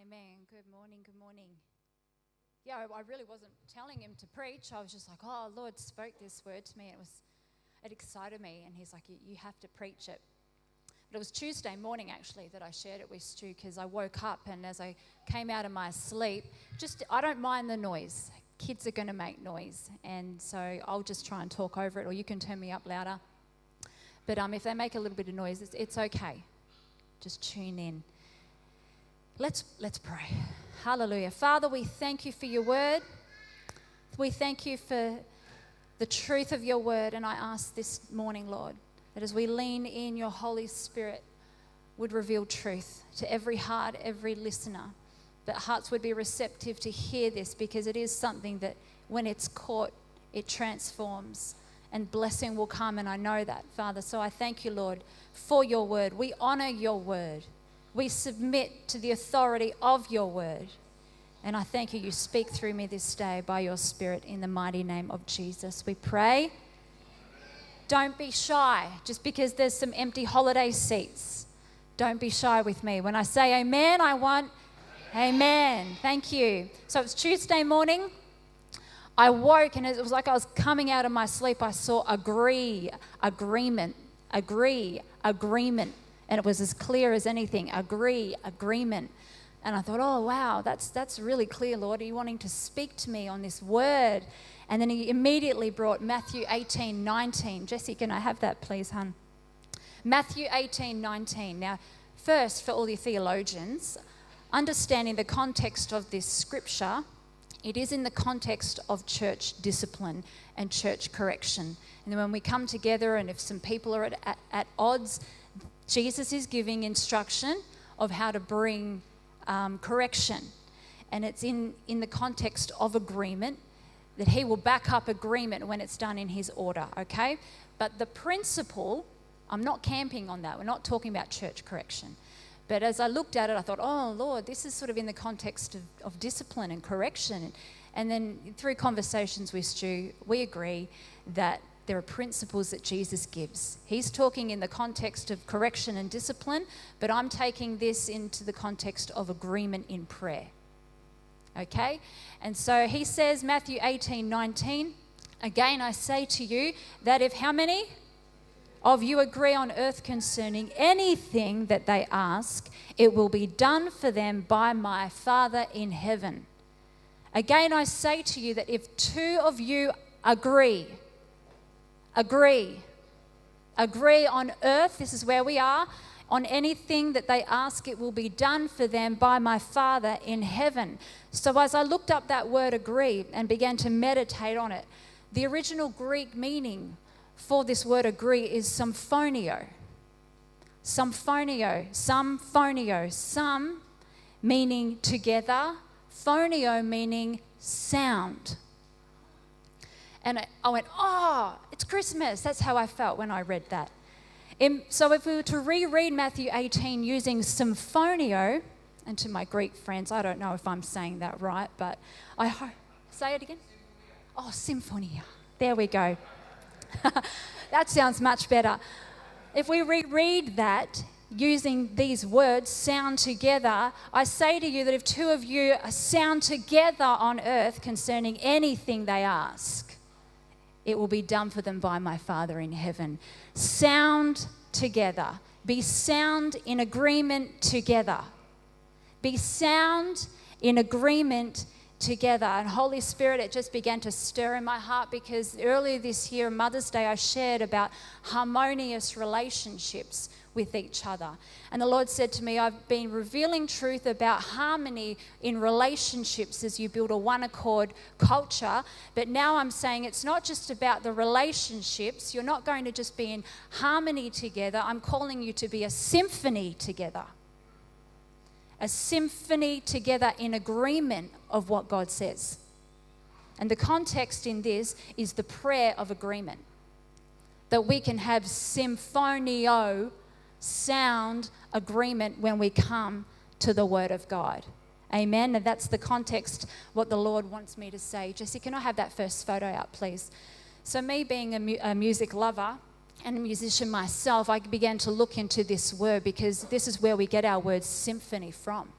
Amen. Good morning, good morning. Yeah, I really wasn't telling him to preach. I was just like, oh, Lord spoke this word to me. It excited me. And he's like, you have to preach it. But it was Tuesday morning, actually, that I shared it with Stu, because I woke up and as I came out of my sleep, I don't mind the noise. Kids are going to make noise. And so I'll just try and talk over it, or you can turn me up louder. But if they make a little bit of noise, it's okay. Just tune in. Let's pray. Hallelujah. Father, we thank you for your word. We thank you for the truth of your word. And I ask this morning, Lord, that as we lean in, your Holy Spirit would reveal truth to every heart, every listener, that hearts would be receptive to hear this, because it is something that when it's caught, it transforms and blessing will come. And I know that, Father. So I thank you, Lord, for your word. We honor your word. We submit to the authority of your word. And I thank you, you speak through me this day by your Spirit in the mighty name of Jesus. We pray. Don't be shy just because there's some empty holiday seats. Don't be shy with me. When I say amen, I want amen. Thank you. So it's Tuesday morning. I woke and it was like I was coming out of my sleep. I saw agreement. And it was as clear as anything. Agreement. And I thought, oh, wow, that's really clear, Lord. Are you wanting to speak to me on this word? And then he immediately brought Matthew 18:19. Jessie, can I have that, please, hon? Matthew 18:19. Now, first, for all your theologians, understanding the context of this scripture, it is in the context of church discipline and church correction. And then when we come together and if some people are at odds, Jesus is giving instruction of how to bring correction. And it's in the context of agreement, that he will back up agreement when it's done in his order, okay? But the principle, I'm not camping on that. We're not talking about church correction. But as I looked at it, I thought, oh, Lord, this is sort of in the context of discipline and correction. And then through conversations with Stu, we agree that there are principles that Jesus gives. He's talking in the context of correction and discipline, but I'm taking this into the context of agreement in prayer. Okay? And so he says, Matthew 18:19, again I say to you that if how many of you agree on earth concerning anything that they ask, it will be done for them by my Father in heaven. Again I say to you that if two of you agree on earth, this is where we are, on anything that they ask, it will be done for them by my Father in heaven. So as I looked up that word agree and began to meditate on it, the original Greek meaning for this word agree is symphōneō. Symphōneō. Sum meaning together, phōneō meaning sound. And I went, oh, it's Christmas. That's how I felt when I read that. So if we were to reread Matthew 18 using symphōneō, and to my Greek friends, I don't know if I'm saying that right, but say it again. Oh, symphony. There we go. That sounds much better. If we reread that using these words, sound together, I say to you that if two of you sound together on earth concerning anything they ask, it will be done for them by my Father in heaven. Sound together. Be sound in agreement together. Be sound in agreement together. And Holy Spirit, it just began to stir in my heart, because earlier this year, Mother's Day, I shared about harmonious relationships with each other. And the Lord said to me, I've been revealing truth about harmony in relationships as you build a one accord culture. But now I'm saying it's not just about the relationships. You're not going to just be in harmony together. I'm calling you to be a symphony together. A symphony together in agreement of what God says. And the context in this is the prayer of agreement. That we can have symphōneō, sound agreement, when we come to the Word of God. Amen. And that's the context, what the Lord wants me to say. Jessie, can I have that first photo out, please? So me being a music lover and a musician myself, I began to look into this word, because this is where we get our word symphony from.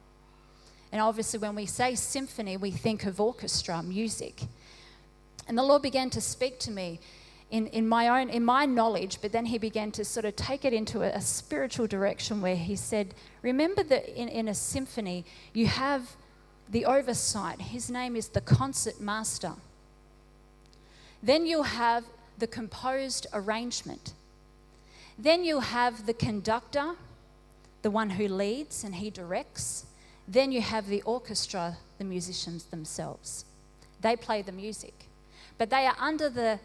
And obviously when we say symphony, we think of orchestra, music. And the Lord began to speak to me in my knowledge, but then he began to sort of take it into a spiritual direction where he said, remember that in a symphony, you have the oversight. His name is the concert master. Then you'll have the composed arrangement. Then you'll have the conductor, the one who leads and he directs. Then you have the orchestra, the musicians themselves. They play the music, but they are under the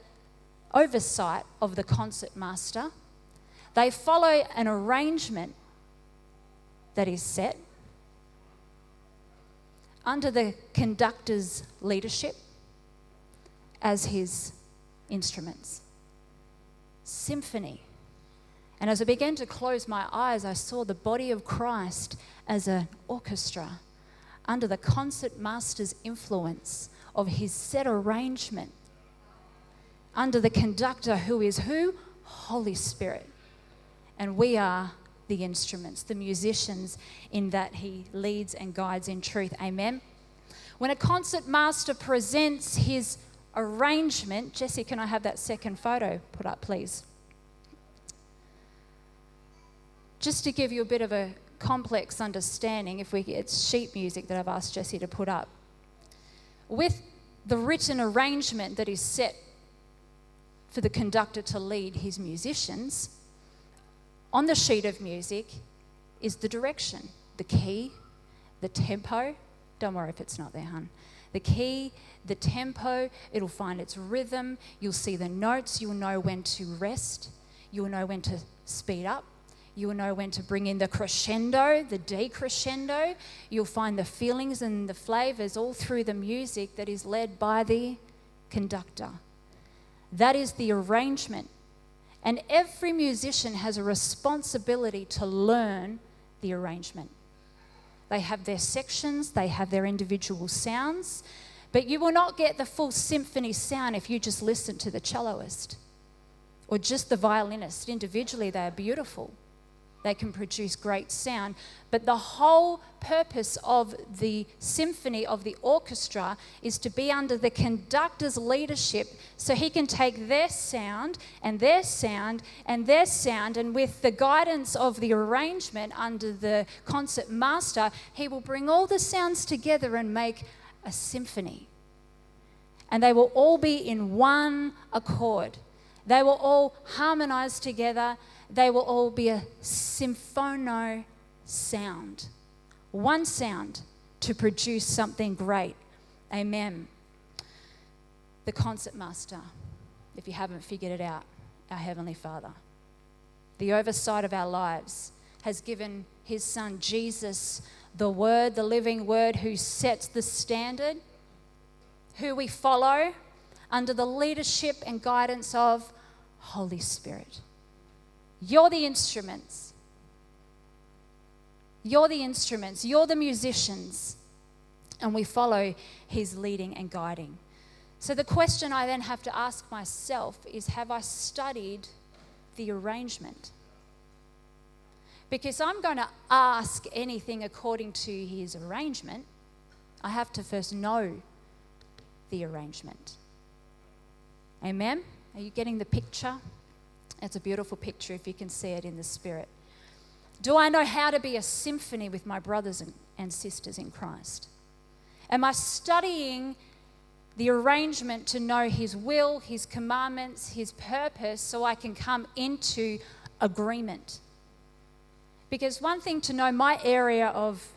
oversight of the concert master. They follow an arrangement that is set under the conductor's leadership as his instruments. Symphony. And as I began to close my eyes, I saw the body of Christ as an orchestra under the concert master's influence of his set arrangement, under the conductor who is who? Holy Spirit. And we are the instruments, the musicians, in that he leads and guides in truth. Amen. When a concert master presents his arrangement, Jesse, can I have that second photo put up, please? Just to give you a bit of a complex understanding, it's sheet music that I've asked Jesse to put up. With the written arrangement that is set for the conductor to lead his musicians, on the sheet of music is the direction, the key, the tempo. Don't worry if it's not there, hon. The key, the tempo, it'll find its rhythm. You'll see the notes. You'll know when to rest. You'll know when to speed up. You'll know when to bring in the crescendo, the decrescendo. You'll find the feelings and the flavors all through the music that is led by the conductor. That is the arrangement. And every musician has a responsibility to learn the arrangement. They have their sections, they have their individual sounds, but you will not get the full symphony sound if you just listen to the celloist or just the violinist. Individually, they are beautiful. They can produce great sound. But the whole purpose of the symphony, of the orchestra, is to be under the conductor's leadership so he can take their sound and their sound and their sound, and with the guidance of the arrangement under the concert master, he will bring all the sounds together and make a symphony. And they will all be in one accord. They will all harmonize together. They will all be a Sumphōneō sound. One sound to produce something great. Amen. The concert master, if you haven't figured it out, our Heavenly Father. The oversight of our lives has given his Son Jesus, the Word, the living Word, who sets the standard, who we follow under the leadership and guidance of Holy Spirit. You're the instruments. You're the instruments. You're the musicians. And we follow his leading and guiding. So the question I then have to ask myself is, have I studied the arrangement? Because I'm going to ask anything according to his arrangement, I have to first know the arrangement. Amen? Are you getting the picture? It's a beautiful picture if you can see it in the spirit. Do I know how to be a symphony with my brothers and sisters in Christ? Am I studying the arrangement to know his will, his commandments, his purpose, so I can come into agreement? Because one thing to know my area of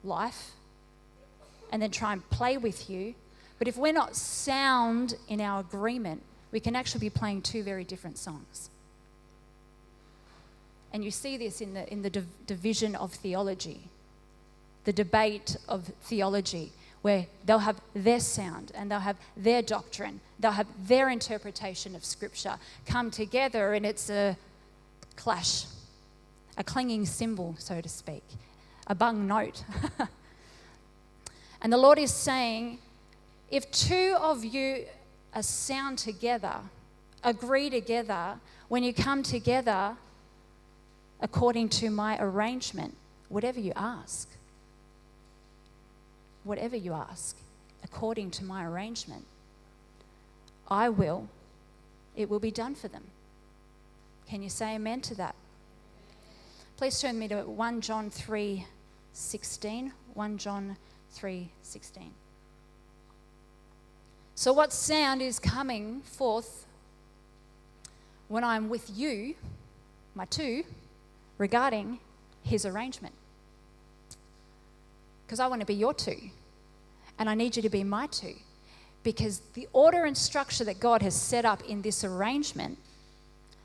life and then try and play with you, but if we're not sound in our agreement, we can actually be playing two very different songs. And you see this in the division of theology, the debate of theology, where they'll have their sound and they'll have their doctrine, they'll have their interpretation of Scripture come together, and it's a clash, a clanging cymbal, so to speak, a bung note. And the Lord is saying, if two of you are sound together, agree together, when you come together according to my arrangement, whatever you ask, whatever you ask, according to my arrangement, it will be done for them. Can you say amen to that? Please turn me to 1 John 3:16. 1 John 3:16. So what sound is coming forth when I'm with you, my two, regarding his arrangement? Because I want to be your two, and I need you to be my two, because the order and structure that God has set up in this arrangement,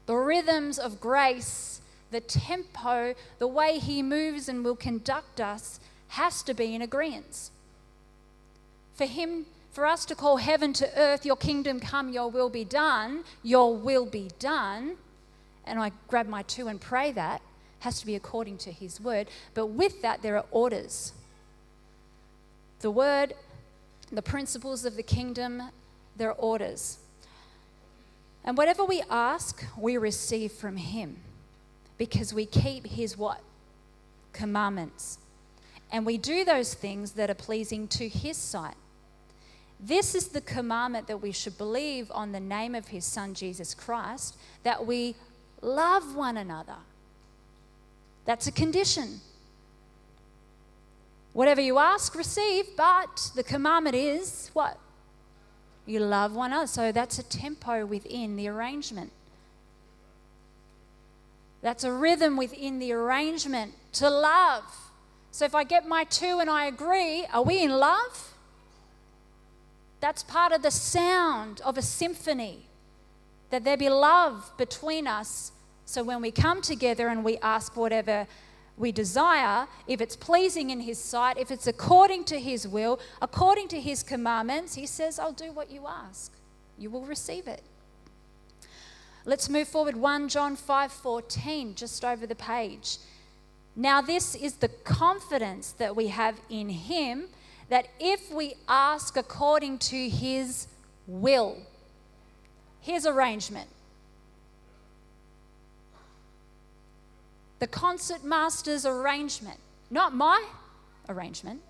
the rhythms of grace, the tempo, the way he moves and will conduct us, has to be in agreement. For us to call heaven to earth, your kingdom come, your will be done, and I grab my two and pray that, has to be according to his word. But with that, there are orders. The word, the principles of the kingdom, there are orders. And whatever we ask, we receive from him, because we keep his what? Commandments. And we do those things that are pleasing to his sight. This is the commandment, that we should believe on the name of his Son, Jesus Christ, that we love one another. That's a condition. Whatever you ask, receive, but the commandment is what? You love one another. So that's a tempo within the arrangement. That's a rhythm within the arrangement to love. So if I get my two and I agree, are we in love? That's part of the sound of a symphony, that there be love between us. So when we come together and we ask whatever we desire, if it's pleasing in his sight, if it's according to his will, according to his commandments, he says, I'll do what you ask. You will receive it. Let's move forward. 1 John 5:14, just over the page. Now this is the confidence that we have in him, that if we ask according to his will, his arrangement, the concert master's arrangement, not my arrangement,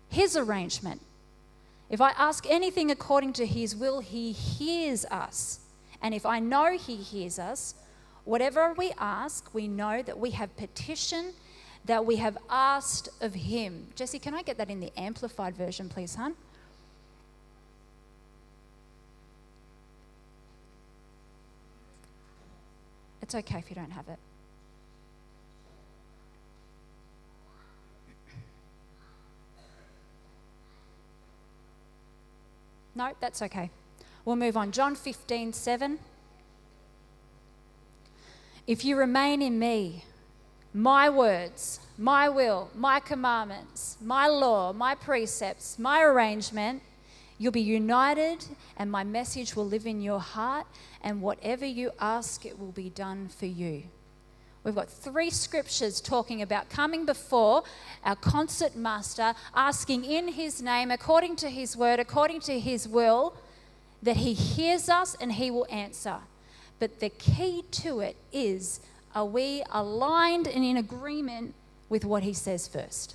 his arrangement. If I ask anything according to his will, he hears us. And if I know he hears us, whatever we ask, we know that we have petitioned, that we have asked of him. Jesse, can I get that in the amplified version, please, hon? It's okay if you don't have it. No, that's okay. We'll move on. John 15:7. If you remain in me, my words, my will, my commandments, my law, my precepts, my arrangement, you'll be united, and my message will live in your heart, and whatever you ask, it will be done for you. We've got 3 scriptures talking about coming before our concert master, asking in his name, according to his word, according to his will, that he hears us and he will answer. But the key to it is, are we aligned and in agreement with what he says first?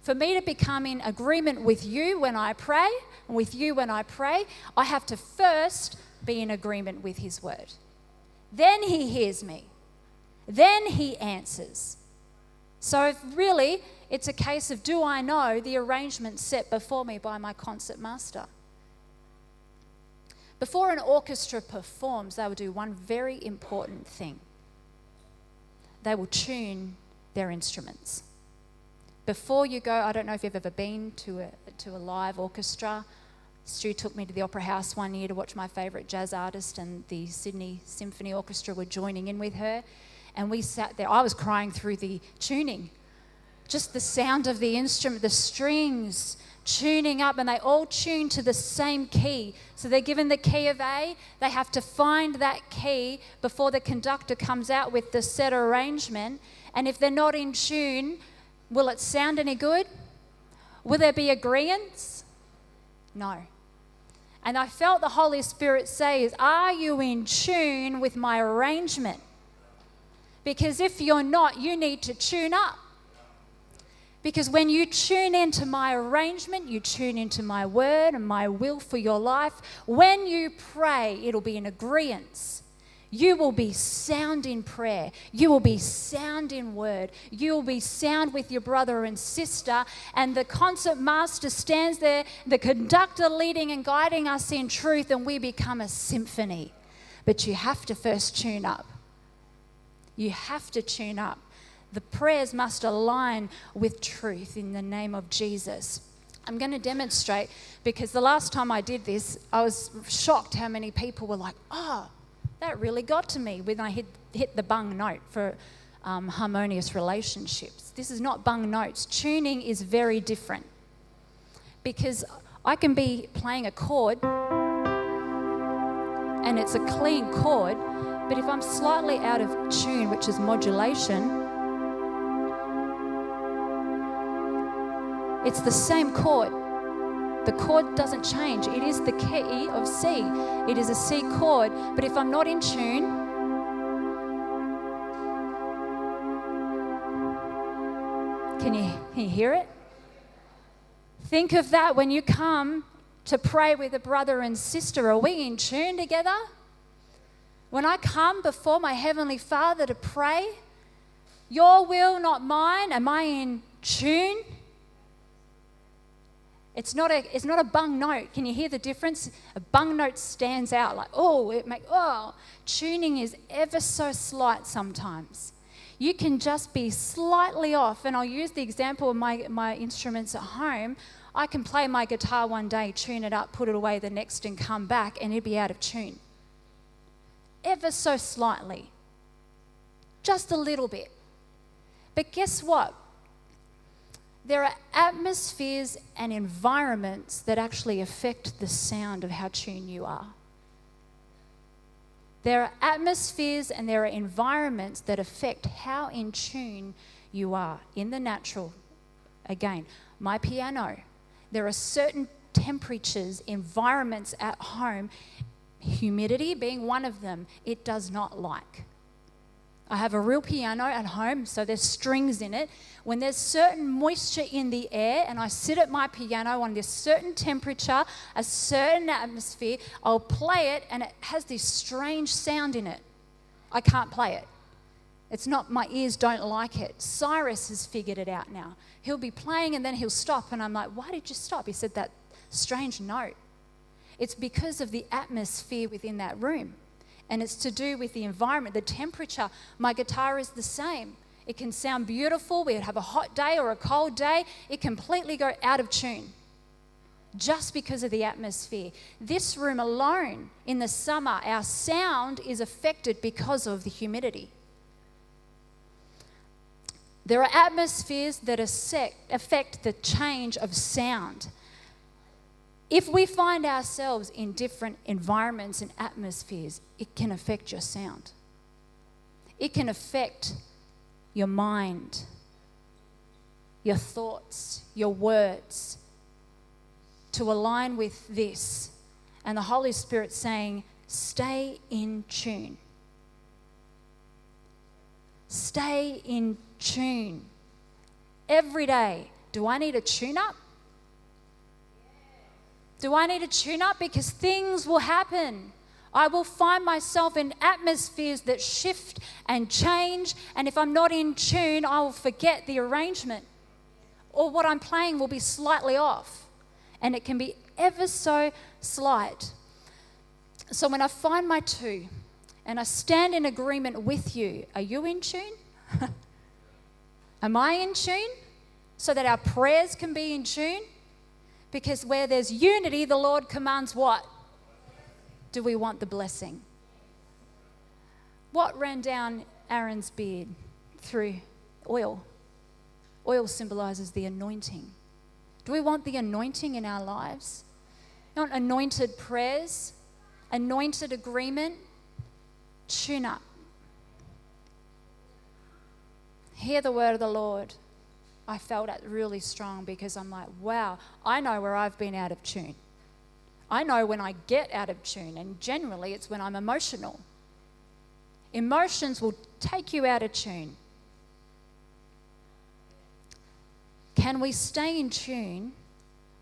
For me to become in agreement with you when I pray, and with you when I pray, I have to first be in agreement with his word. Then he hears me. Then he answers. So really, it's a case of, do I know the arrangement set before me by my concert master? Before an orchestra performs, they will do one very important thing. They will tune their instruments. Before you go, I don't know if you've ever been to a live orchestra. Stu took me to the Opera House one year to watch my favourite jazz artist, and the Sydney Symphony Orchestra were joining in with her. And we sat there. I was crying through the tuning. Just the sound of the instrument, the strings tuning up, and they all tune to the same key. So they're given the key of A. They have to find that key before the conductor comes out with the set arrangement. And if they're not in tune, will it sound any good? Will there be agreement? No. And I felt the Holy Spirit say, are you in tune with my arrangement? Because if you're not, you need to tune up. Because when you tune into my arrangement, you tune into my word and my will for your life. When you pray, it'll be in agreement. You will be sound in prayer. You will be sound in word. You will be sound with your brother and sister. And the concert master stands there, the conductor leading and guiding us in truth, and we become a symphony. But you have to first tune up. You have to tune up. The prayers must align with truth in the name of Jesus. I'm going to demonstrate, because the last time I did this, I was shocked how many people were like, oh, that really got to me when I hit the bung note for harmonious relationships. This is not bung notes. Tuning is very different, because I can be playing a chord and it's a clean chord, but if I'm slightly out of tune, which is modulation, it's the same chord. The chord doesn't change. It is the key of C. It is a C chord. But if I'm not in tune, can you hear it? Think of that when you come to pray with a brother and sister. Are we in tune together? When I come before my Heavenly Father to pray, your will, not mine, am I in tune? It's not a bung note. Can you hear the difference? A bung note stands out like, tuning is ever so slight sometimes. You can just be slightly off, and I'll use the example of my instruments at home. I can play my guitar one day, tune it up, put it away the next, and come back, and it'd be out of tune. Ever so slightly. Just a little bit. But guess what? There are atmospheres and environments that actually affect the sound of how tuned you are. There are atmospheres and there are environments that affect how in tune you are. In the natural, again, my piano, there are certain temperatures, environments at home, humidity being one of them, it does not like. I have a real piano at home, so there's strings in it. When there's certain moisture in the air and I sit at my piano on this certain temperature, a certain atmosphere, I'll play it and it has this strange sound in it. I can't play it. It's not, my ears don't like it. Cyrus has figured it out now. He'll be playing and then he'll stop and I'm like, why did you stop? He said that strange note. It's because of the atmosphere within that room. And it's to do with the environment, the temperature. My guitar is the same. It can sound beautiful. We have a hot day or a cold day. It completely go out of tune just because of the atmosphere. This room alone, in the summer, our sound is affected because of the humidity. There are atmospheres that affect the change of sound. If we find ourselves in different environments and atmospheres, it can affect your sound. It can affect your mind, your thoughts, your words, to align with this. And the Holy Spirit saying, stay in tune. Stay in tune. Every day. Do I need a tune-up? Do I need a tune-up? Because things will happen. I will find myself in atmospheres that shift and change, and if I'm not in tune, I will forget the arrangement, or what I'm playing will be slightly off, and it can be ever so slight. So when I find my two, and I stand in agreement with you, are you in tune? Am I in tune? So that our prayers can be in tune? Because where there's unity, the Lord commands what? Do we want the blessing? What ran down Aaron's beard through oil? Oil symbolizes the anointing. Do we want the anointing in our lives? You want anointed prayers, anointed agreement? Tune up. Hear the word of the Lord. I felt it really strong because I'm like, wow, I know where I've been out of tune. I know when I get out of tune, and generally it's when I'm emotional. Emotions will take you out of tune. Can we stay in tune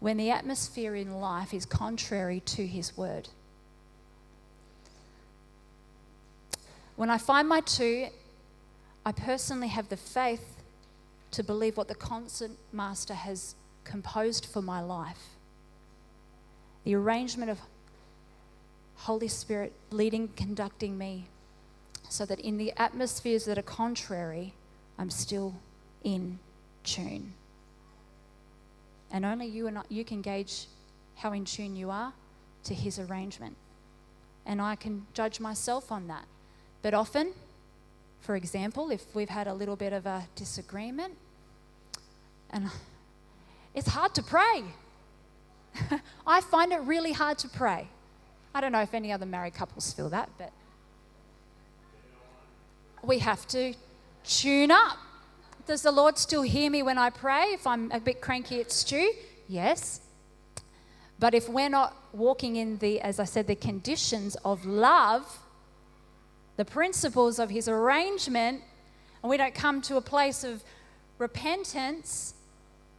when the atmosphere in life is contrary to his word? When I find my two, I personally have the faith to believe what the concert master has composed for my life. The arrangement of Holy Spirit leading, conducting me, so that in the atmospheres that are contrary, I'm still in tune. And only you can gauge how in tune you are to his arrangement. And I can judge myself on that. But often, for example, if we've had a little bit of a disagreement, and it's hard to pray. I find it really hard to pray. I don't know if any other married couples feel that, but we have to tune up. Does the Lord still hear me when I pray? If I'm a bit cranky at Stu? Yes. But if we're not walking in the, as I said, the conditions of love, the principles of his arrangement, and we don't come to a place of repentance,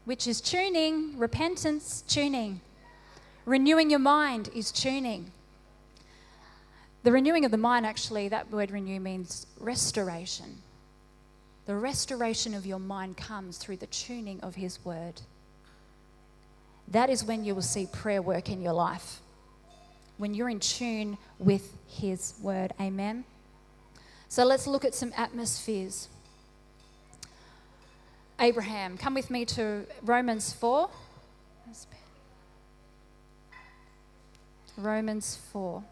which is tuning, repentance, tuning. Renewing your mind is tuning. The renewing of the mind, actually, that word renew means restoration. The restoration of your mind comes through the tuning of his word. That is when you will see prayer work in your life. When you're in tune with his word. Amen. So let's look at some atmospheres. Abraham, come with me to Romans 4. Romans 4.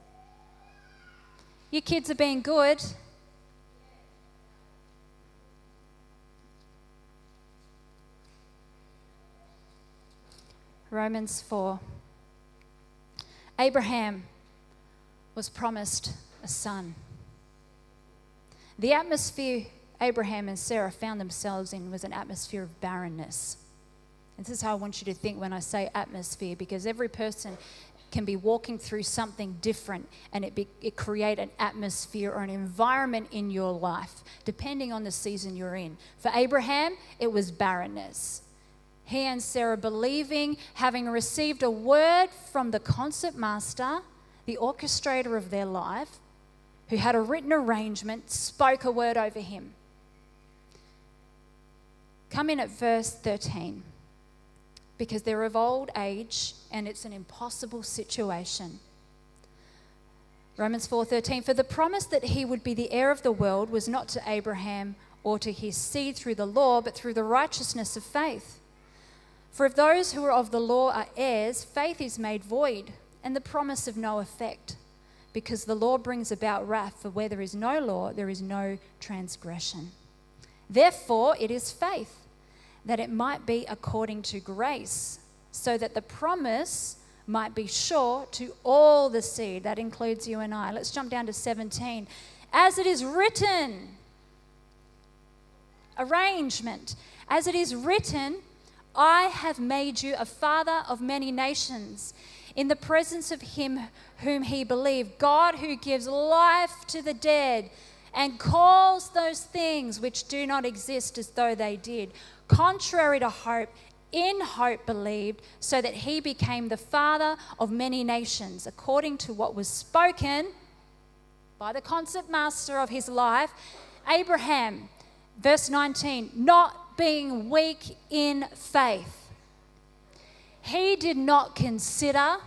You kids are being good. Romans 4. Abraham was promised a son. The atmosphere Abraham and Sarah found themselves in was an atmosphere of barrenness. And this is how I want you to think when I say atmosphere, because every person can be walking through something different, and it create an atmosphere or an environment in your life, depending on the season you're in. For Abraham, it was barrenness. He and Sarah believing, having received a word from the concert master, the orchestrator of their life, who had a written arrangement, spoke a word over him. Come in at verse 13. Because they're of old age and it's an impossible situation. Romans 4:13, for the promise that he would be the heir of the world was not to Abraham or to his seed through the law, but through the righteousness of faith. For if those who are of the law are heirs, faith is made void and the promise of no effect, because the law brings about wrath, for where there is no law, there is no transgression. Therefore, it is faith, that it might be according to grace, so that the promise might be sure to all the seed. That includes you and I. Let's jump down to 17. As it is written, arrangement. As it is written, I have made you a father of many nations, in the presence of him whom he believed, God who gives life to the dead and calls those things which do not exist as though they did. Contrary to hope, in hope believed, so that he became the father of many nations, according to what was spoken by the concert master of his life, Abraham. Verse 19, not being weak in faith. He did not consider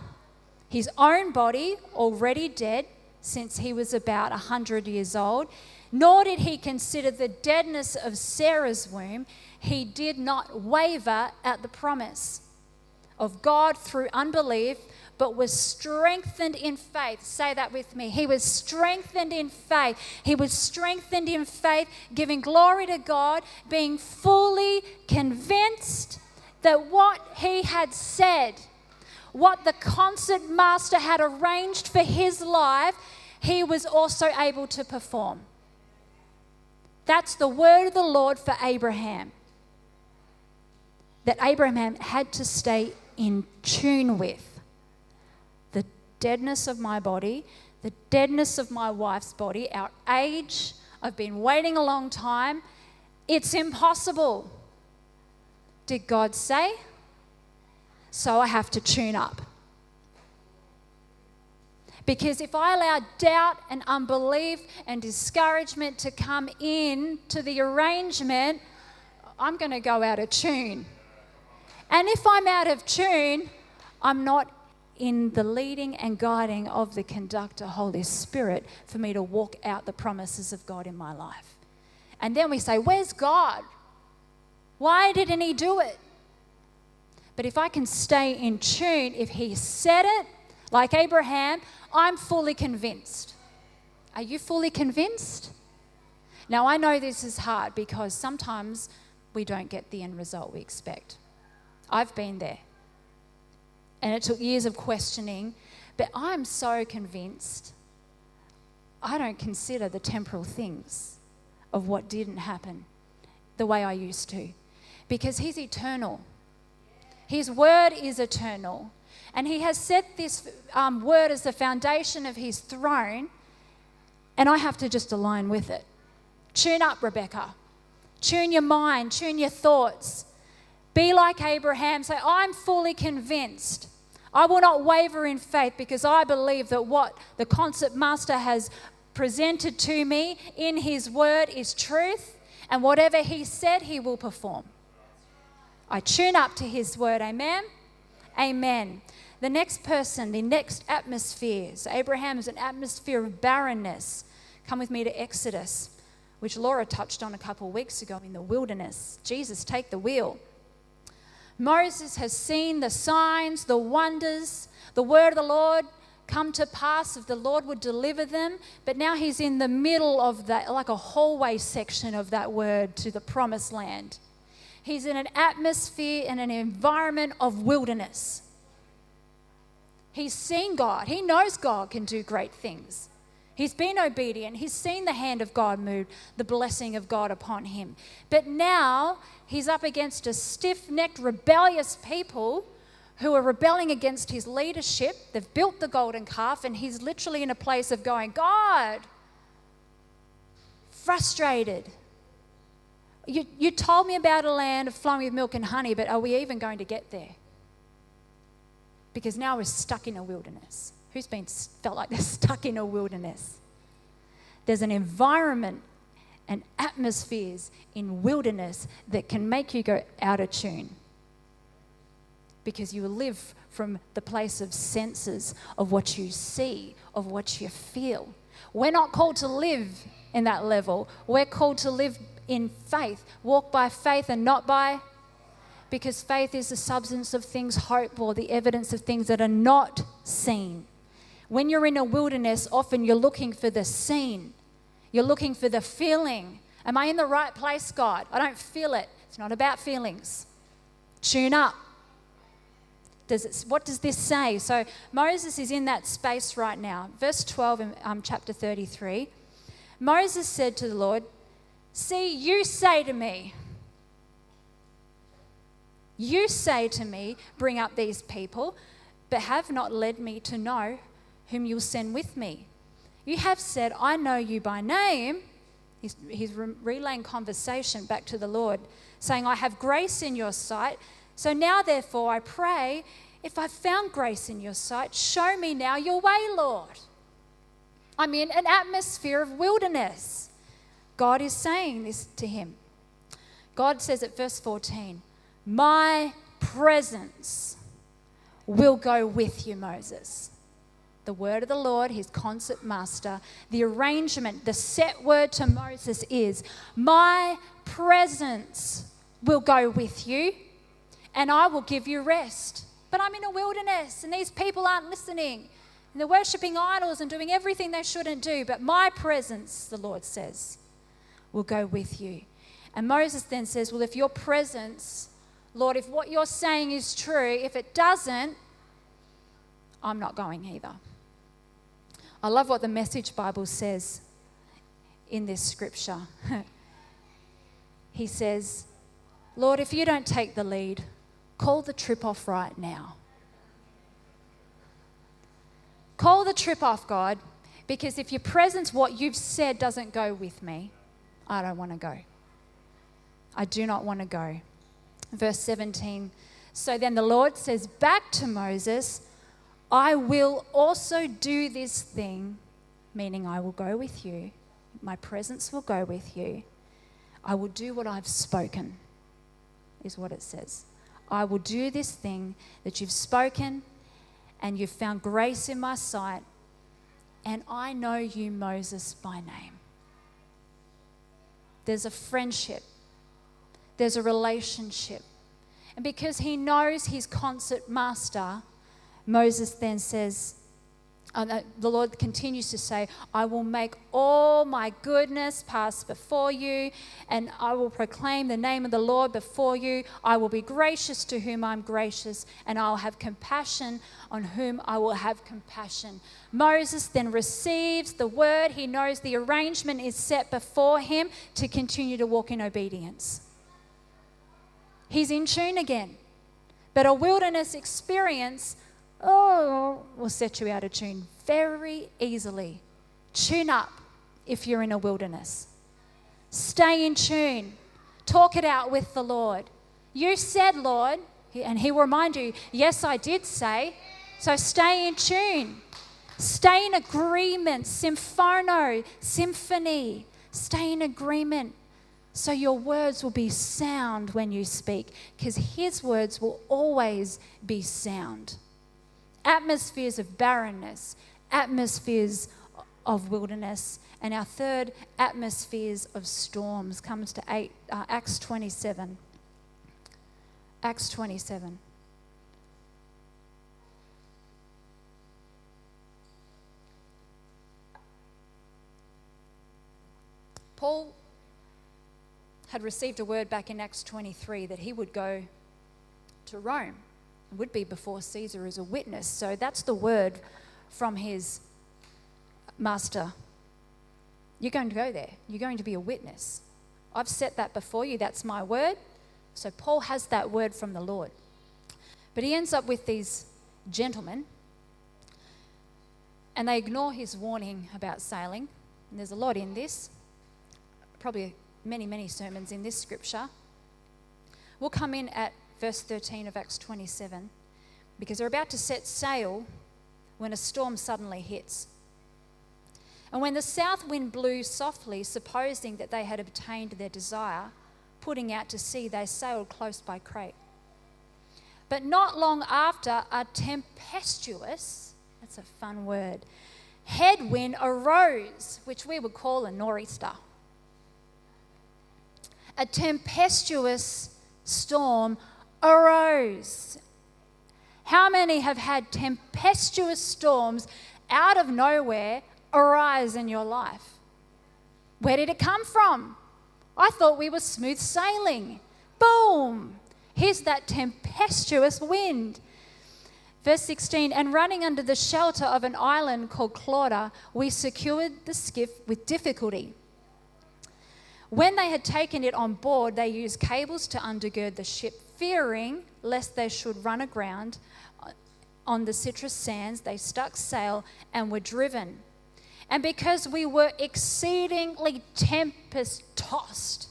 his own body already dead, since he was about 100 years old, nor did he consider the deadness of Sarah's womb. He did not waver at the promise of God through unbelief, but was strengthened in faith. Say that with me. He was strengthened in faith. He was strengthened in faith, giving glory to God, being fully convinced that what he had said, what the concert master had arranged for his life, he was also able to perform. That's the word of the Lord for Abraham, that Abraham had to stay in tune with. The deadness of my body, the deadness of my wife's body, our age, I've been waiting a long time. It's impossible. did God say? So I have to tune up. Because if I allow doubt and unbelief and discouragement to come in to the arrangement, I'm going to go out of tune. And if I'm out of tune, I'm not in the leading and guiding of the Conductor, Holy Spirit, for me to walk out the promises of God in my life. And then we say, where's God? Why didn't he do it? But if I can stay in tune, if he said it, like Abraham, I'm fully convinced. Are you fully convinced? Now, I know this is hard because sometimes we don't get the end result we expect. I've been there. And it took years of questioning, but I'm so convinced I don't consider the temporal things of what didn't happen the way I used to, because he's eternal. His word is eternal. And he has set this word as the foundation of his throne, and I have to just align with it. Tune up, Rebekah. Tune your mind, tune your thoughts. Be like Abraham. Say, I'm fully convinced. I will not waver in faith because I believe that what the concert master has presented to me in his word is truth, and whatever he said, he will perform. I tune up to his word. Amen? Amen. The next person, the next atmosphere. So Abraham is an atmosphere of barrenness. Come with me to Exodus, which Laura touched on a couple of weeks ago in the wilderness. Jesus, take the wheel. Moses has seen the signs, the wonders, the word of the Lord come to pass if the Lord would deliver them. But now he's in the middle of that, like a hallway section of that word to the promised land. He's in an atmosphere and an environment of wilderness. He's seen God. He knows God can do great things. He's been obedient. He's seen the hand of God move, the blessing of God upon him. But now he's up against a stiff-necked, rebellious people who are rebelling against his leadership. They've built the golden calf, and he's literally in a place of going, God, frustrated. You told me about a land of flowing with milk and honey, but are we even going to get there? Because now we're stuck in a wilderness. Who's felt like they're stuck in a wilderness? There's an environment and atmospheres in wilderness that can make you go out of tune, because you live from the place of senses, of what you see, of what you feel. We're not called to live in that level. We're called to live in faith, walk by faith and not by, because faith is the substance of things hoped for, the evidence of things that are not seen. When you're in a wilderness, often you're looking for the seen. You're looking for the feeling. Am I in the right place, God? I don't feel it. It's not about feelings. Tune up. What does this say? So Moses is in that space right now. Verse 12 in chapter 33. Moses said to the Lord, see, you say to me, bring up these people, but have not led me to know whom you'll send with me. You have said, I know you by name. He's relaying conversation back to the Lord, saying, I have grace in your sight. So now, therefore, I pray, if I've found grace in your sight, show me now your way, Lord. I'm in an atmosphere of wilderness. God is saying this to him. God says at verse 14, my presence will go with you, Moses. The word of the Lord, his concert master, the arrangement, the set word to Moses is, my presence will go with you and I will give you rest. But I'm in a wilderness and these people aren't listening. And they're worshipping idols and doing everything they shouldn't do. But my presence, the Lord says, will go with you. And Moses then says, well, if your presence, Lord, if what you're saying is true, if it doesn't, I'm not going either. I love what the Message Bible says in this scripture. He says, Lord, if you don't take the lead, call the trip off right now. Call the trip off, God, because if your presence, what you've said, doesn't go with me, I don't want to go. I do not want to go. Verse 17. So then the Lord says back to Moses, I will also do this thing, meaning I will go with you. My presence will go with you. I will do what I've spoken, is what it says. I will do this thing that you've spoken, and you've found grace in my sight, and I know you, Moses, by name. There's a friendship. There's a relationship. And because he knows his concert master, Moses then says, the Lord continues to say, I will make all my goodness pass before you, and I will proclaim the name of the Lord before you. I will be gracious to whom I'm gracious, and I'll have compassion on whom I will have compassion. Moses then receives the word. He knows the arrangement is set before him to continue to walk in obedience. He's in tune again. But a wilderness experience will set you out of tune very easily. Tune up if you're in a wilderness. Stay in tune. Talk it out with the Lord. You said, Lord, and he will remind you, yes, I did say. So stay in tune. Stay in agreement. Symphōneō, symphony. Stay in agreement. So your words will be sound when you speak, because his words will always be sound. Atmospheres of barrenness, atmospheres of wilderness, and our third, atmospheres of storms, comes to Acts 27. Acts 27. Paul had received a word back in Acts 23 that he would go to Rome. Would be before Caesar as a witness. So that's the word from his master. You're going to go there. You're going to be a witness. I've set that before you. That's my word. So Paul has that word from the Lord. But he ends up with these gentlemen, and they ignore his warning about sailing. And there's a lot in this. Probably many, many sermons in this scripture. We'll come in at verse 13 of Acts 27, because they're about to set sail when a storm suddenly hits. And when the south wind blew softly, supposing that they had obtained their desire, putting out to sea, they sailed close by Crete. But not long after, a tempestuous, that's a fun word, headwind arose, which we would call a nor'easter. A tempestuous storm arose. How many have had tempestuous storms out of nowhere arise in your life? Where did it come from? I thought we were smooth sailing. Boom! Here's that tempestuous wind. Verse 16, and running under the shelter of an island called Clauda, we secured the skiff with difficulty. When they had taken it on board, they used cables to undergird the ship, fearing lest they should run aground on the citrus sands. They stuck sail and were driven. And because we were exceedingly tempest-tossed,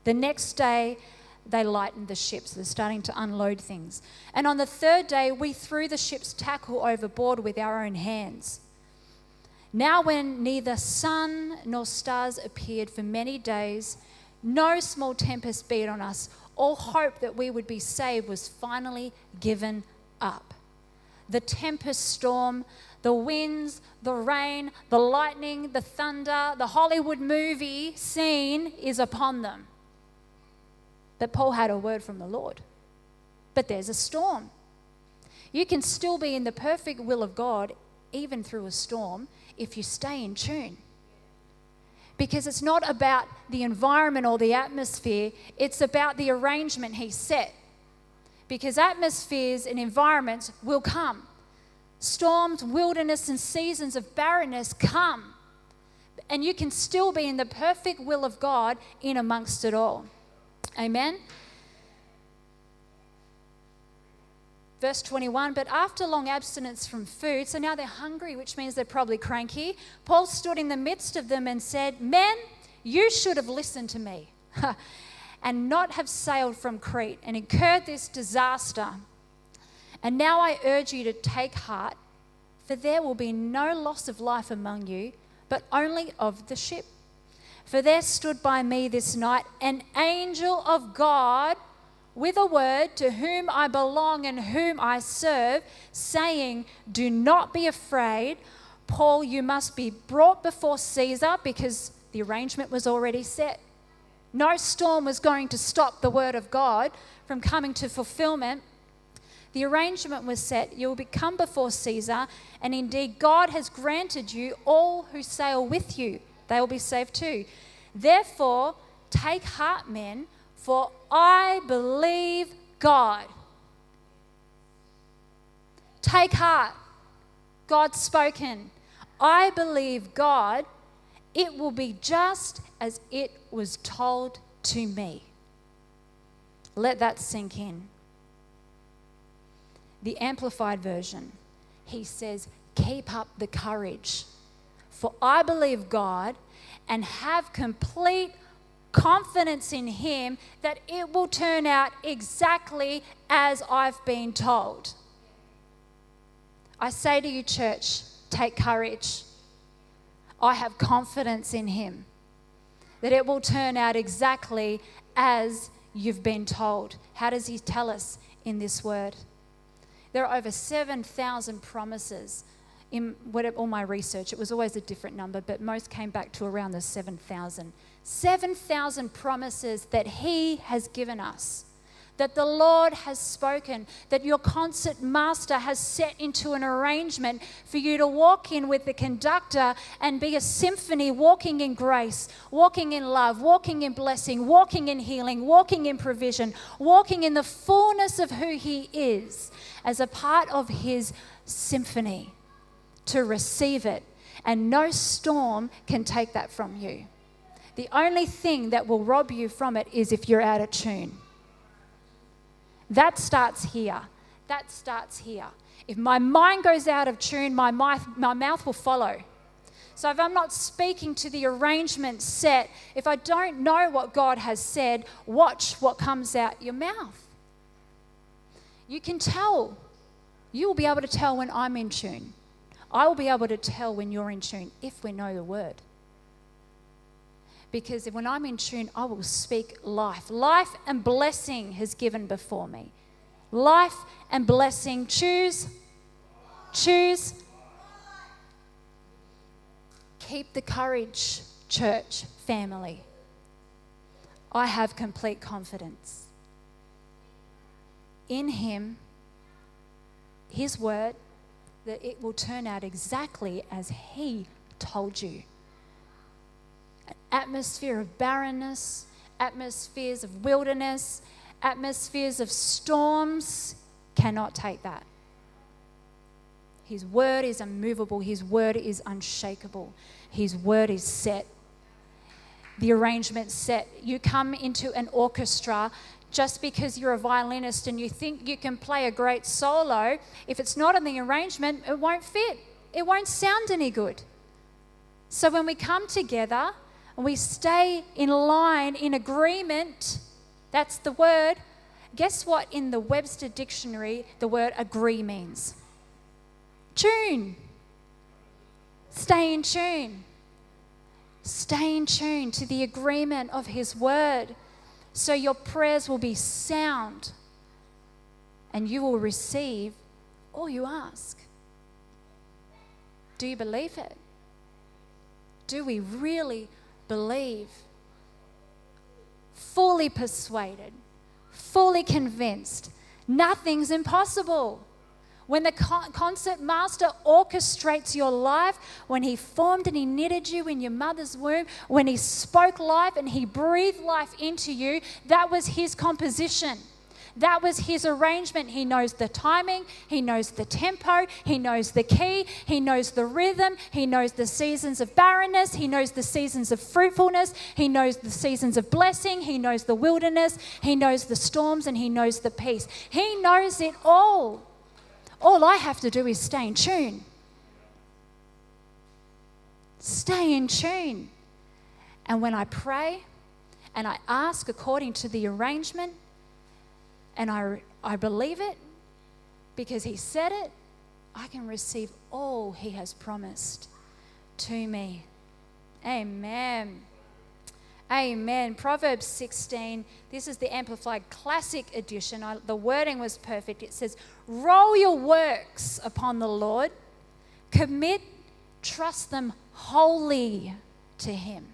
the next day they lightened the ship. So they're starting to unload things. And on the third day, we threw the ship's tackle overboard with our own hands. Now when neither sun nor stars appeared for many days, no small tempest beat on us, all hope that we would be saved was finally given up. The tempest storm, the winds, the rain, the lightning, the thunder, the Hollywood movie scene is upon them. But Paul had a word from the Lord. But there's a storm. You can still be in the perfect will of God even through a storm if you stay in tune. Because it's not about the environment or the atmosphere, it's about the arrangement he set. Because atmospheres and environments will come. Storms, wilderness, and seasons of barrenness come. And you can still be in the perfect will of God in amongst it all. Amen? Verse 21, but after long abstinence from food, so now they're hungry, which means they're probably cranky, Paul stood in the midst of them and said, men, you should have listened to me. and not have sailed from Crete and incurred this disaster. And now I urge you to take heart, for there will be no loss of life among you, but only of the ship. For there stood by me this night an angel of God with a word, to whom I belong and whom I serve, saying, do not be afraid, Paul, you must be brought before Caesar, because the arrangement was already set. No storm was going to stop the word of God from coming to fulfillment. The arrangement was set. You will come before Caesar, and indeed God has granted you all who sail with you. They will be saved too. Therefore, take heart, men, for I believe God. Take heart. God's spoken. I believe God. It will be just as it was told to me. Let that sink in. The Amplified Version, he says, keep up the courage, for I believe God and have complete confidence in him that it will turn out exactly as I've been told. I say to you, church, take courage. I have confidence in him that it will turn out exactly as you've been told. How does he tell us in this word? There are over 7,000 promises in all my research. It was always a different number, but most came back to around the 7,000. 7,000 promises that he has given us, that the Lord has spoken, that your concert master has set into an arrangement for you to walk in with the conductor and be a symphony, walking in grace, walking in love, walking in blessing, walking in healing, walking in provision, walking in the fullness of who he is as a part of his symphony, to receive it. And no storm can take that from you. The only thing that will rob you from it is if you're out of tune. That starts here. That starts here. If my mind goes out of tune, my mouth will follow. So if I'm not speaking to the arrangement set, if I don't know what God has said, watch what comes out your mouth. You can tell. You will be able to tell when I'm in tune. I will be able to tell when you're in tune if we know the word. Because when I'm in tune, I will speak life. Life and blessing has given before me. Life and blessing. Choose. Choose. Keep the courage, church, family. I have complete confidence in him, his word, that it will turn out exactly as he told you. An atmosphere of barrenness, atmospheres of wilderness, atmospheres of storms cannot take that. His word is unmovable. His word is unshakable. His word is set. The arrangement's set. You come into an orchestra just because you're a violinist and you think you can play a great solo. If it's not in the arrangement, it won't fit. It won't sound any good. So when we come together and we stay in line, in agreement, that's the word. Guess what in the Webster Dictionary the word agree means? Tune. Stay in tune. Stay in tune to the agreement of his word, so your prayers will be sound and you will receive all you ask. Do you believe it? Do we really believe? Fully persuaded, fully convinced, nothing's impossible. When the concert master orchestrates your life, when he formed and he knitted you in your mother's womb, when he spoke life and he breathed life into you, that was his composition. That was his arrangement. He knows the timing, he knows the tempo, he knows the key, he knows the rhythm, he knows the seasons of barrenness, he knows the seasons of fruitfulness, he knows the seasons of blessing, he knows the wilderness, he knows the storms, and he knows the peace. He knows it all. All I have to do is stay in tune. Stay in tune. And when I pray and I ask according to the arrangement, and I believe it because he said it, I can receive all he has promised to me. Amen. Amen. Proverbs 16, this is the Amplified Classic Edition. The wording was perfect. It says, roll your works upon the Lord, trust them wholly to him.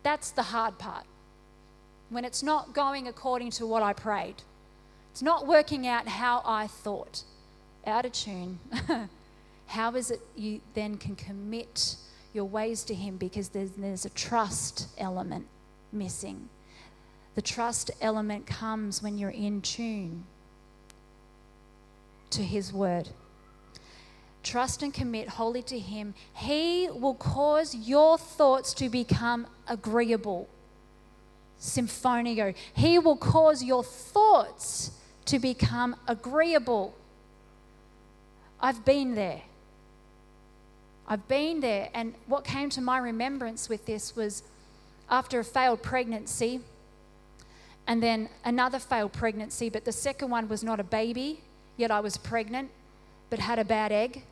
That's the hard part. When it's not going according to what I prayed. It's not working out how I thought. Out of tune. How is it you then can commit your ways to him, because there's a trust element missing. The trust element comes when you're in tune to his word. Trust and commit wholly to him. He will cause your thoughts to become agreeable. Symphōneō. He will cause your thoughts to become agreeable. I've been there. And what came to my remembrance with this was after a failed pregnancy, and then another failed pregnancy, but the second one was not a baby, yet I was pregnant, but had a bad egg.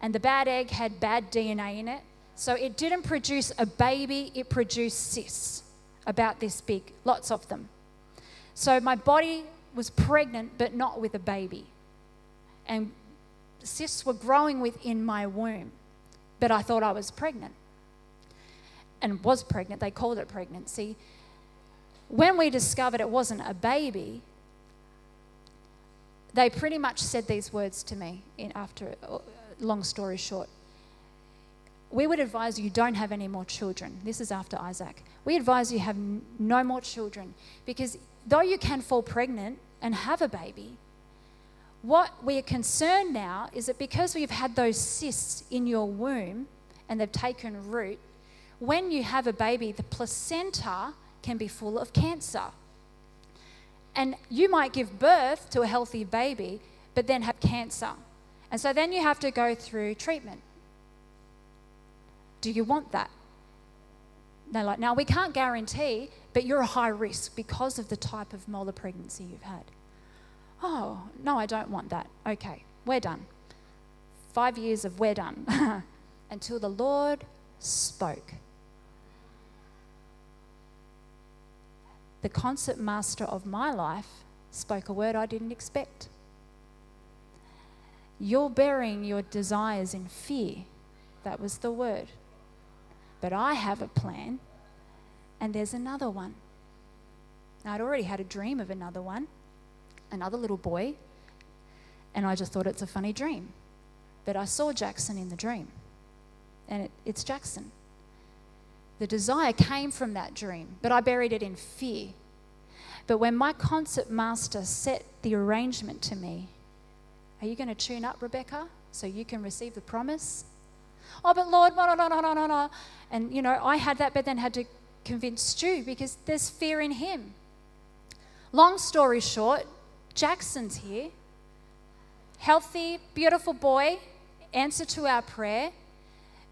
And the bad egg had bad DNA in it. So it didn't produce a baby, it produced cysts, about this big, lots of them. So my body was pregnant, but not with a baby. And cysts were growing within my womb. But I thought I was pregnant and was pregnant. They called it pregnancy. When we discovered it wasn't a baby, they pretty much said these words to me after, long story short. We would advise you don't have any more children. This is after Isaac. We advise you have no more children, because though you can fall pregnant and have a baby, what we are concerned now is that because we've had those cysts in your womb and they've taken root, when you have a baby, the placenta can be full of cancer. And you might give birth to a healthy baby, but then have cancer. And so then you have to go through treatment. Do you want that? They're like, now we can't guarantee, but you're a high risk because of the type of molar pregnancy you've had. Oh, no, I don't want that. Okay, we're done. 5 years of we're done. Until the Lord spoke. The concert master of my life spoke a word I didn't expect. You're burying your desires in fear. That was the word. But I have a plan, and there's another one. Now, I'd already had a dream of another one. Another little boy, and I just thought it's a funny dream. But I saw Jackson in the dream, and it's Jackson. The desire came from that dream, but I buried it in fear. But when my concert master set the arrangement to me, are you going to tune up, Rebekah, so you can receive the promise? Oh, but Lord, no. And, I had that, but then had to convince Stu, because there's fear in him. Long story short, Jackson's here, healthy, beautiful boy, answer to our prayer,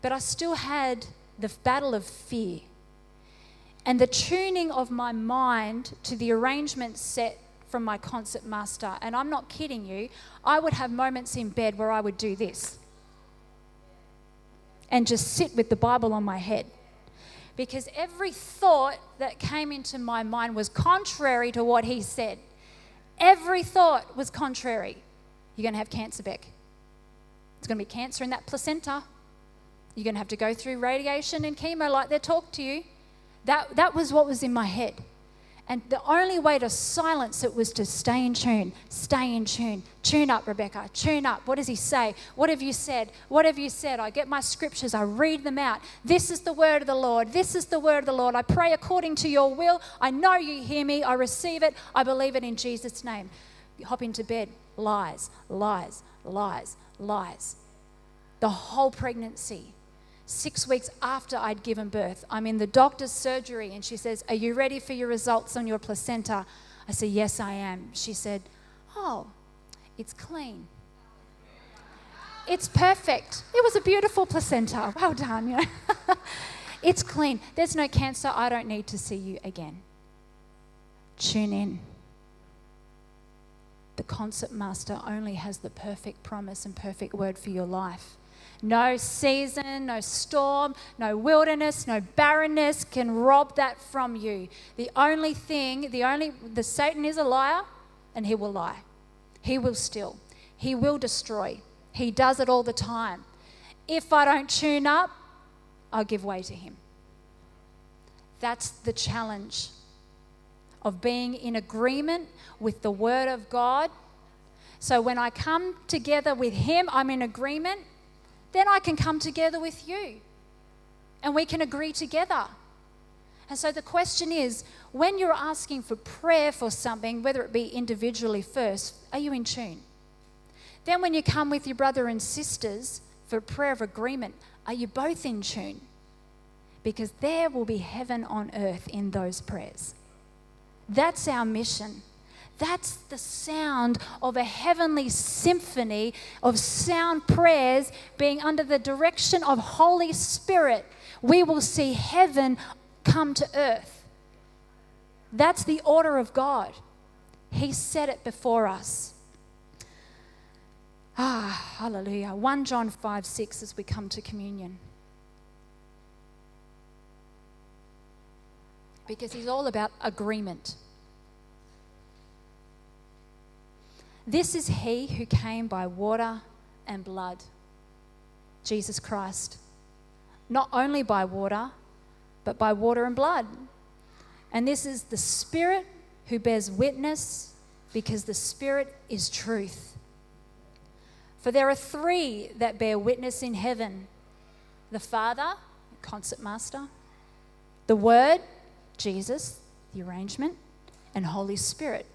but I still had the battle of fear. And the tuning of my mind to the arrangement set from my concert master, and I'm not kidding you, I would have moments in bed where I would do this and just sit with the Bible on my head. Because every thought that came into my mind was contrary to what he said. Every thought was contrary. You're going to have cancer, Beck. It's going to be cancer in that placenta. You're going to have to go through radiation and chemo like they talk to you. That was what was in my head. And the only way to silence it was to stay in tune. Tune up, Rebekah, tune up. What does he say? What have you said? What have you said? I get my scriptures, I read them out. This is the word of the Lord. This is the word of the Lord. I pray according to your will. I know you hear me. I receive it. I believe it in Jesus' name. You hop into bed. Lies. The whole pregnancy. 6 weeks after I'd given birth, I'm in the doctor's surgery, and she says, are you ready for your results on your placenta? I said, yes, I am. She said, oh, it's clean. It's perfect. It was a beautiful placenta. Well done. It's clean. There's no cancer. I don't need to see you again. Tune in. The concert master only has the perfect promise and perfect word for your life. No season, no storm, no wilderness, no barrenness can rob that from you. The Satan is a liar, and he will lie. He will steal. He will destroy. He does it all the time. If I don't tune up, I'll give way to him. That's the challenge of being in agreement with the word of God. So when I come together with him, I'm in agreement. Then I can come together with you and we can agree together. And so the question is, when you're asking for prayer for something, whether it be individually first, are you in tune? Then when you come with your brother and sisters for prayer of agreement, are you both in tune? Because there will be heaven on earth in those prayers. That's our mission. That's the sound of a heavenly symphony of sound prayers being under the direction of Holy Spirit. We will see heaven come to earth. That's the order of God. He set it before us. Hallelujah. 1 John 5:6 as we come to communion. Because he's all about agreement. This is he who came by water and blood, Jesus Christ. Not only by water, but by water and blood. And this is the Spirit who bears witness, because the Spirit is truth. For there are three that bear witness in heaven: the Father, the concert master, the Word, Jesus, the arrangement, and Holy Spirit,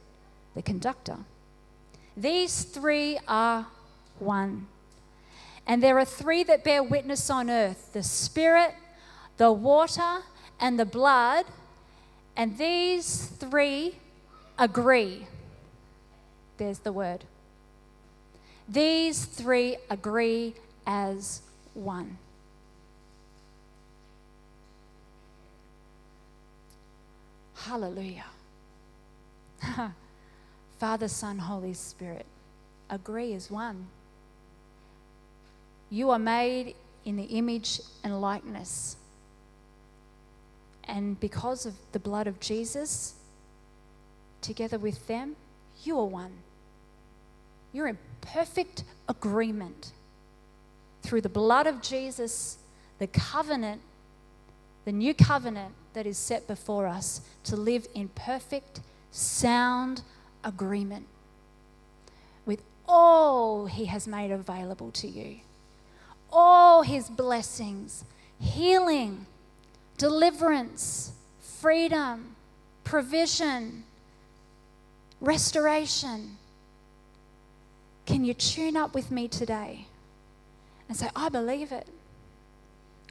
the conductor. These three are one. And there are three that bear witness on earth: the Spirit, the water, and the blood. And these three agree. There's the word. These three agree as one. Hallelujah. Father, Son, Holy Spirit, agree as one. You are made in the image and likeness. And because of the blood of Jesus, together with them, you are one. You're in perfect agreement. Through the blood of Jesus, the covenant, the new covenant that is set before us to live in perfect, sound agreement with all he has made available to you. All his blessings, healing, deliverance, freedom, provision, restoration. Can you tune up with me today and say, I believe it.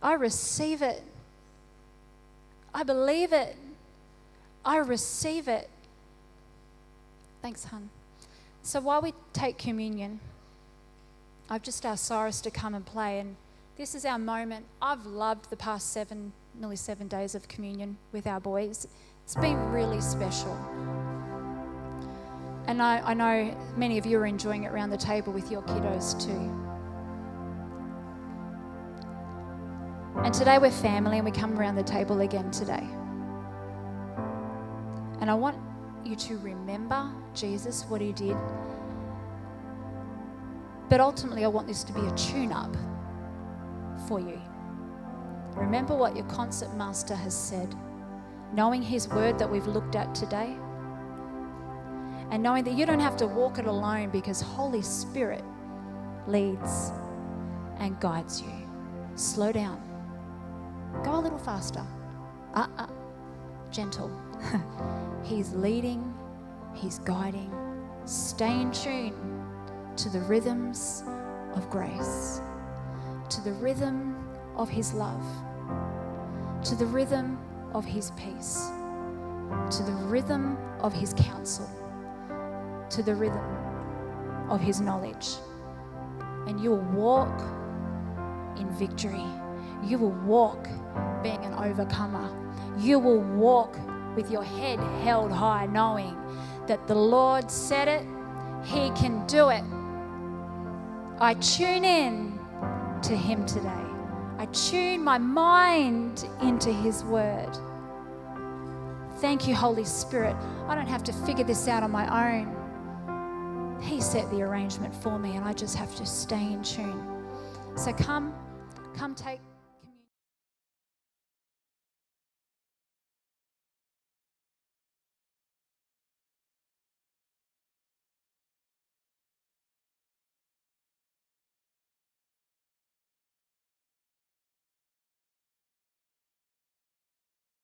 I receive it. I believe it. I receive it. Thanks, hon. So while we take communion, I've just asked Cyrus to come and play, and this is our moment. I've loved the past nearly 7 days of communion with our boys. It's been really special. And I know many of you are enjoying it around the table with your kiddos too. And today we're family and we come around the table again today. And I want you to remember Jesus, what he did. But ultimately I want this to be a tune-up for you. Remember what your concert master has said, knowing his word that we've looked at today, and knowing that you don't have to walk it alone because Holy Spirit leads and guides you. Slow down. Go a little faster. Gentle. He's leading, he's guiding. Stay in tune to the rhythms of grace, to the rhythm of his love, to the rhythm of his peace, to the rhythm of his counsel, to the rhythm of his knowledge. And you'll walk in victory. you will walk being an overcomer. You will walk with your head held high, knowing that the Lord said it, He can do it. I tune in to Him today. I tune my mind into His word. Thank you, Holy Spirit. I don't have to figure this out on my own. He set the arrangement for me, and I just have to stay in tune. So come take